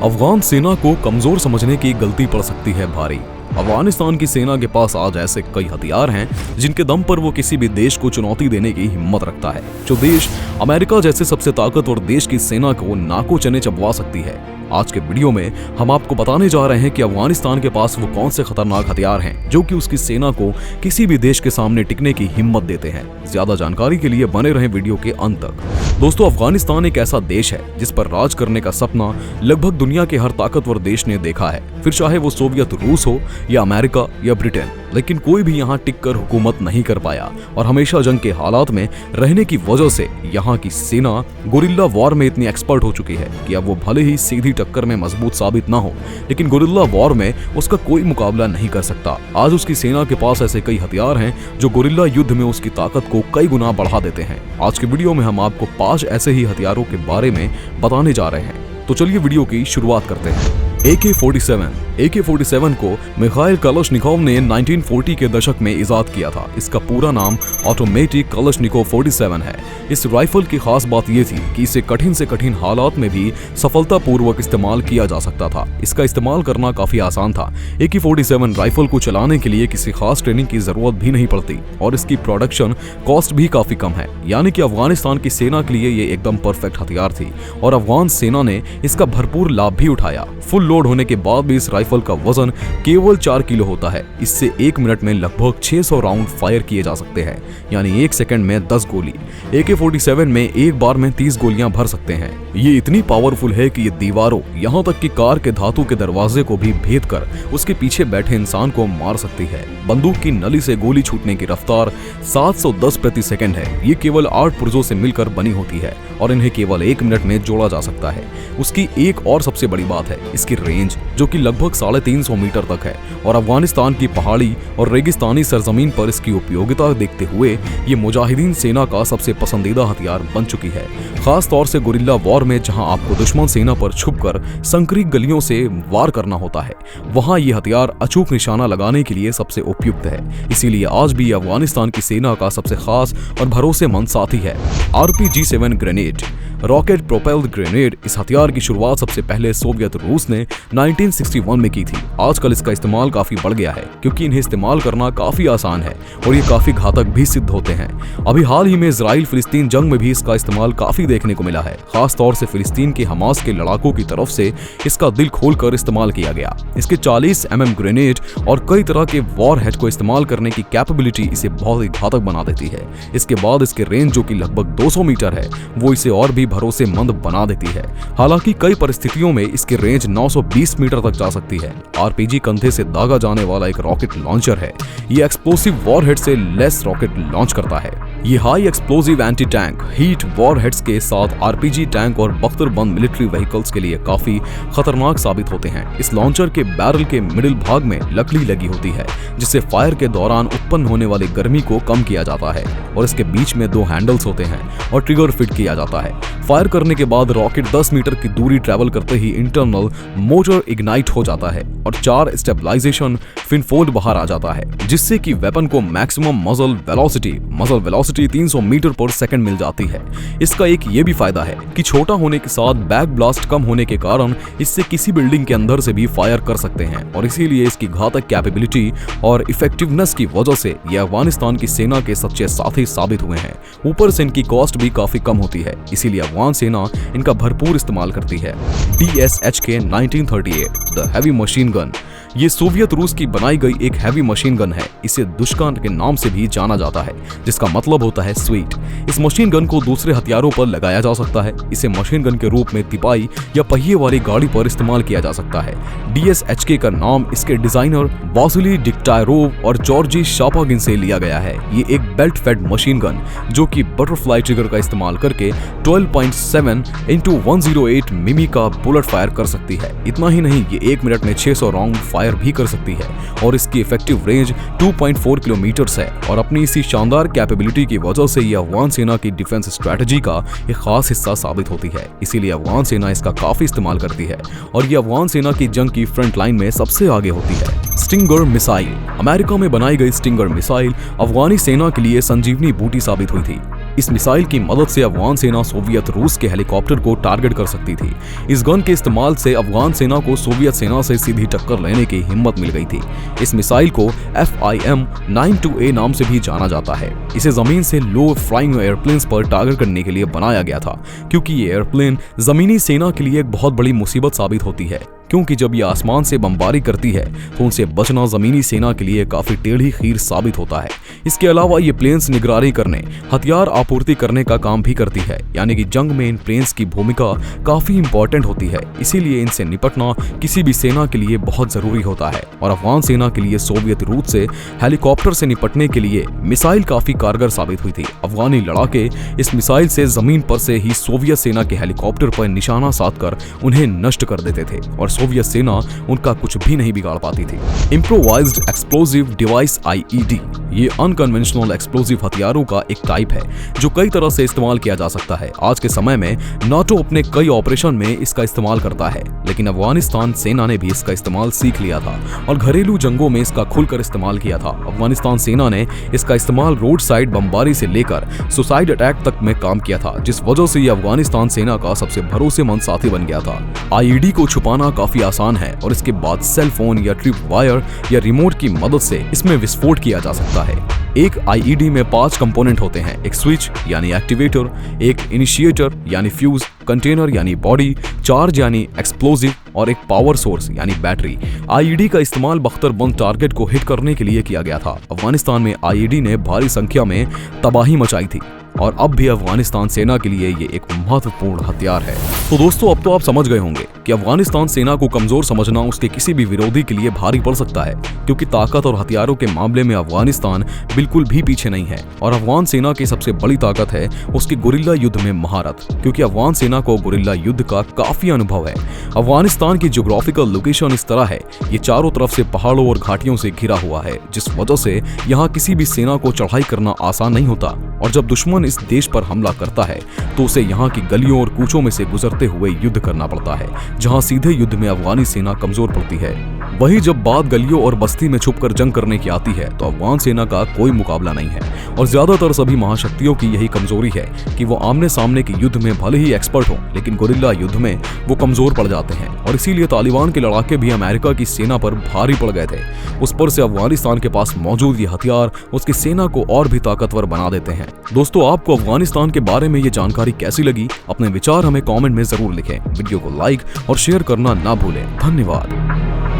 अफगान सेना को कमजोर समझने की गलती पड़ सकती है भारी। अफगानिस्तान की सेना के पास आज ऐसे कई हथियार हैं जिनके दम पर वो किसी भी देश को चुनौती देने की हिम्मत रखता है, जो देश अमेरिका जैसे सबसे ताकतवर देश की सेना को नाकों चने चबवा सकती है। आज के वीडियो में हम आपको बताने जा रहे हैं कि अफगानिस्तान के पास वो कौन से खतरनाक हथियार हैं जो कि उसकी सेना को किसी भी देश के सामने टिकने की हिम्मत देते हैं। ज्यादा जानकारी के लिए बने रहें वीडियो के अंत तक। दोस्तों, अफगानिस्तान एक ऐसा देश है जिस पर राज करने का सपना लगभग दुनिया के हर ताकतवर देश ने देखा है, फिर चाहे वो सोवियत रूस हो या अमेरिका या ब्रिटेन। लेकिन कोई भी यहाँ टिककर हुकूमत नहीं कर पाया और हमेशा जंग के हालात में रहने की वजह से यहाँ की सेना गुरिल्ला वॉर में इतनी एक्सपर्ट हो चुकी है कि अब वो भले ही सीधी टक्कर में मजबूत साबित ना हो, लेकिन गुरिल्ला वॉर में उसका कोई मुकाबला नहीं कर सकता। आज उसकी सेना के पास ऐसे कई हथियार हैं जो गुरिल्ला युद्ध में उसकी ताकत को कई गुना बढ़ा देते हैं। आज के वीडियो में हम आपको 5 ऐसे ही हथियारों के बारे में बताने जा रहे हैं, तो चलिए वीडियो की शुरुआत करते हैं। AK-47 को मिखाइल कलशनिकोव ने 1940 के दशक में इजाद किया था। इसका पूरा नाम ऑटोमेटिक कलशनिकोव 47 है। इस राइफल की खास बात यह थी कि इसे कठिन से कठिन हालात में भी सफलतापूर्वक इस्तेमाल किया जा सकता था। इसका इस्तेमाल करना काफी आसान था। AK-47 राइफल को चलाने के लिए किसी खास ट्रेनिंग की जरूरत भी नहीं पड़ती और इसकी प्रोडक्शन कॉस्ट भी काफी कम है, यानी कि अफगानिस्तान की सेना के लिए ये एकदम परफेक्ट हथियार थी और अफगान सेना ने इसका भरपूर लाभ भी उठाया। फुल लोड होने के बाद भी इस राइफल का वजन केवल 4 किलो होता है। इससे 1 मिनट में लगभग 600 राउंड फायर किए जा सकते हैं, यानी 1 सेकंड में 10 गोली। AK-47 में एक बार में 30 गोलियां भर सकते हैं। ये इतनी पावरफुल है कि ये दीवारों, यहाँ तक कि कार के धातु के दरवाजे को भी भेद कर उसके पीछे बैठे इंसान को मार सकती है। बंदूक की नली से गोली छूटने की रफ्तार 710 प्रति सेकंड है। ये केवल 8 पुर्जों से मिलकर बनी होती है और इन्हें केवल 1 मिनट में जोड़ा जा सकता है। उसकी एक और सबसे बड़ी बात है इसकी रेंज, जो कि लगभग 350 मीटर तक है और अफगानिस्तान की पहाड़ी और रेगिस्तानी सरजमीन पर इसकी उपयोगिता देखते हुए ये मुजाहिदीन सेना का सबसे पसंदीदा हथियार बन चुकी है। खास तौर से गुरिल्ला वॉर में जहां आपको दुश्मन सेना पर छुपकर संकरी गलियों से वार करना होता है, वहां ये हथियार अचूक निशाना लगाने के लिए सबसे उपयुक्त है। इसीलिए आज भी अफगानिस्तान की सेना का सबसे खास और भरोसेमंद साथी है। RPG-7 grenade, rocket propelled grenade. इस हथियार की शुरुआत सबसे पहले सोवियत रूस ने 1961 में की थी। आजकल इसका इस्तेमाल काफी बढ़ गया है क्योंकि इन्हें इस्तेमाल करना काफी आसान है और ये काफी घातक भी सिद्ध होते हैं। अभी हाल ही में इजराइल फिलिस्तीन जंग में भी इसका इस्तेमाल काफी देखने को मिला है। खास तौर से फिलिस्तीन के हमास के लड़ाकों की तरफ से इसका दिल खोलकर इस्तेमाल किया गया। इसके 40 mm ग्रेनेड और कई तरह के वॉर हेड को इस्तेमाल करने की कैपेबिलिटी इसे बहुत ही घातक बना देती है। इसके बाद इसके रेंज, जो कि लगभग 200 मीटर है, वो इसे और भी भरोसेमंद बना देती है। हालांकि कई परिस्थितियों में इसकी रेंज 920 मीटर तक जा सकती है। RPG कंधे से दागा जाने वाला एक रॉकेट लॉन्चर है। ये एक्सप्लोसिव वॉरहेड से लेस रॉकेट लॉन्च करता है। ये high explosive anti tank heat warheads के साथ RPG टैंक और बख्तरबंद मिलिट्री व्हीकल्स के लिए काफी खतरनाक साबित होते हैं। इस लॉन्चर के बैरल के मिडिल भाग में लकड़ी लगी होती है जिससे फायर के दौरान उत्पन्न होने वाली गर्मी को कम किया जाता है और इसके बीच में 2 हैंडल्स होते हैं और ट्रिगर फिट किया जाता है। फायर करने के बाद रॉकेट 10 मीटर की दूरी ट्रैवल करते ही इंटरनल मोटर इग्नाइट हो जाता है और 4 स्टेबलाइजेशन फिनफोल्ड बाहर आ जाता है, जिससे कि वेपन को मैक्सिमम मजल वेलोसिटी 300 मीटर पर सेकंड मिल जाती है। इसका एक ये भी फायदा है कि छोटा होने के साथ बैक ब्लास्ट कम होने के कारण इससे किसी बिल्डिंग के अंदर से भी फायर कर सकते हैं और इसीलिए इसकी घातक कैपेबिलिटी और इफेक्टिवनेस की वजह से ये अफगानिस्तान की सेना के सच्चे साथी साबित हुए हैं। ऊपर से इनकी कॉस्ट भी काफी कम होती है, इसीलिए अफगान सेना इनका भरपूर इस्तेमाल करती है। DSHK 1938 the heavy machine gun. ये सोवियत रूस की बनाई गई एक हैवी मशीन गन है। इसे दुश्मन के नाम से भी जाना जाता है, जिसका मतलब होता है स्वीट। इस मशीन गन को दूसरे हथियारों पर लगाया जा सकता है। इसे मशीन गन के रूप में तिपाई या पहिए वाली गाड़ी पर इस्तेमाल किया जा सकता है। DSHK का नाम इसके डिजाइनर वासिली डिक्टायरोव और जॉर्जी शापागिन से लिया गया है। ये एक बेल्ट फेड मशीन गन जो कि बटरफ्लाई ट्रिगर का इस्तेमाल करके 12.7 × 108 मिमी का बुलेट फायर कर सकती है। इतना ही नहीं, ये 1 मिनट में 600 राउंड फायर भी कर सकती है और इसकी इफेक्टिव रेंज 2.4 किलोमीटर है और अपनी इसी शानदार कैपेबिलिटी की वजह से यह अफगान सेना की डिफेंस स्ट्रेटजी का एक खास हिस्सा साबित होती है। इसीलिए अफगान सेना इसका काफी इस्तेमाल करती है और यह अफगान सेना की जंग की फ्रंट लाइन में सबसे आगे होती है। Stinger missile. अमेरिका में बनाई गई स्टिंगर मिसाइल अफगानी सेना के लिए संजीवनी बूटी साबित हुई थी। इस मिसाइल की मदद से अफगान सेना सोवियत रूस के हेलीकॉप्टर को टारगेट कर सकती थी। इस गन के इस्तेमाल से अफगान सेना को सोवियत सेना से सीधी टक्कर लेने की हिम्मत मिल गई थी। इस मिसाइल को FIM-92A नाम से भी जाना जाता है। इसे जमीन से लो फ्लाइंग एयरप्लेन्स पर टारगेट करने के लिए बनाया गया था, क्योंकि ये एयरप्लेन जमीनी सेना के लिए एक बहुत बड़ी मुसीबत साबित होती है, क्योंकि जब ये आसमान से बमबारी करती है तो उनसे बचना जमीनी सेना के लिए काफी टेढ़ी खीर साबित होता है। इसके अलावा ये प्लेन्स निगरानी करने, हथियार आपूर्ति करने का काम भी करती है, यानी कि जंग में इन प्लेन्स की भूमिका काफी इंपॉर्टेंट होती है। इसीलिए इनसे निपटना किसी भी सेना के लिए बहुत जरूरी होता है और अफगान सेना के लिए सोवियत रूस से हेलीकॉप्टर से निपटने के लिए मिसाइल काफी कारगर साबित हुई थी। अफगानी लड़ाके इस मिसाइल से जमीन पर से ही सोवियत सेना के हेलीकॉप्टर पर निशाना साधकर उन्हें नष्ट कर देते थे और सोवियत सेना उनका कुछ भी नहीं बिगाड़ पाती थी। इम्प्रोवाइज्ड एक्सप्लोजिव डिवाइस IED ये अनकन्वेंशनल एक्सप्लोजिव हथियारों का एक टाइप है जो कई तरह से इस्तेमाल किया जा सकता है। आज के समय में नाटो अपने कई ऑपरेशन में इसका इस्तेमाल करता है, लेकिन अफगानिस्तान सेना ने भी इसका इस्तेमाल सीख लिया था और घरेलू जंगों में इसका खुलकर इस्तेमाल किया था। अफगानिस्तान सेना ने इसका इस्तेमाल रोड साइड बमबारी से लेकर सुसाइड अटैक तक में काम किया था, जिस वजह से ये अफगानिस्तान सेना का सबसे भरोसेमंद साथी बन गया था। IED को छुपाना काफी आसान है और इसके बाद सेल फोन या ट्रिप वायर या रिमोट की मदद से इसमें विस्फोट किया जा सकता है। एक IED में 5 कंपोनेंट होते हैं, एक स्विच यानी एक्टिवेटर, एक इनिशिएटर यानी फ्यूज, कंटेनर यानी बॉडी, चार्ज यानी एक्सप्लोजिव और एक पावर सोर्स यानी बैटरी। IED का इस्तेमाल बख्तरबंद टारगेट को हिट करने के लिए किया गया था। अफगानिस्तान में IED ने भारी संख्या में तबाही मचाई थी और अब भी अफगानिस्तान सेना के लिए ये एक महत्वपूर्ण हथियार है। तो दोस्तों, अब तो आप समझ गए होंगे कि अफगानिस्तान सेना को कमजोर समझना उसके किसी भी विरोधी के लिए भारी पड़ सकता है, क्योंकि ताकत और हथियारों के मामले में अफगानिस्तान बिल्कुल भी पीछे नहीं है और अफगान सेना की सबसे बड़ी ताकत है उसकी गुरिल्ला युद्ध में महारत, क्योंकि अफगान सेना को गुरिल्ला युद्ध का काफी अनुभव है। अफगानिस्तान की ज्योग्राफिकल लोकेशन इस तरह है, ये चारों तरफ से पहाड़ों और घाटियों से घिरा हुआ है, जिस वजह से यहाँ किसी भी सेना को चढ़ाई करना आसान नहीं होता और जब दुश्मन इस देश पर हमला करता है तो उसे यहाँ की गलियों और कूचों में से गुजरते हुए युद्ध करना पड़ता है, जहाँ सीधे युद्ध में अफगानी सेना कमजोर पड़ती है। वहीं जब बात गलियों और बस्ती में छुपकर जंग करने की आती है तो अफगान सेना का कोई मुकाबला नहीं है और ज्यादातर सभी महाशक्तियों की यही कमजोरी है कि वो आमने सामने के युद्ध में भले ही एक्सपर्ट हो, लेकिन गुरिल्ला युद्ध में वो कमजोर पड़ जाते हैं और इसीलिए तालिबान के लड़ाके भी अमेरिका की सेना पर भारी पड़ गए थे। उस पर से अफगानिस्तान के पास मौजूद ये हथियार उसकी सेना को और भी ताकतवर बना देते हैं। दोस्तों, आपको अफगानिस्तान के बारे में ये जानकारी कैसी लगी? अपने विचार हमें कमेंट में जरूर लिखें। वीडियो को लाइक और शेयर करना ना भूलें। धन्यवाद।